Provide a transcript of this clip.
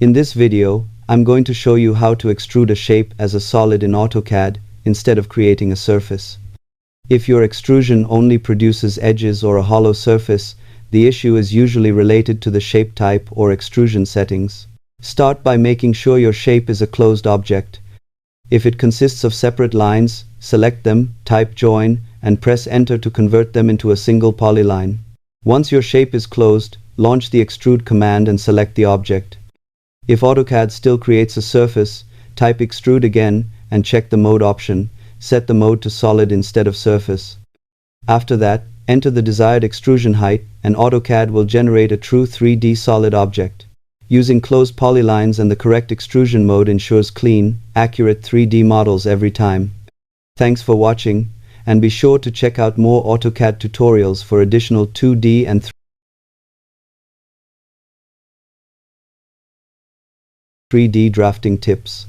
In this video, I'm going to show you how to extrude a shape as a solid in AutoCAD instead of creating a surface. If your extrusion only produces edges or a hollow surface, the issue is usually related to the shape type or extrusion settings. Start by making sure your shape is a closed object. If it consists of separate lines, select them, type join, and press enter to convert them into a single polyline. Once your shape is closed, launch the extrude command and select the object. If AutoCAD still creates a surface, type extrude again and check the mode option. Set the mode to solid instead of surface. After that, enter the desired extrusion height and AutoCAD will generate a true 3D solid object. Using closed polylines and the correct extrusion mode ensures clean, accurate 3D models every time. Thanks for watching, and be sure to check out more AutoCAD tutorials for additional 2D and 3D drafting tips.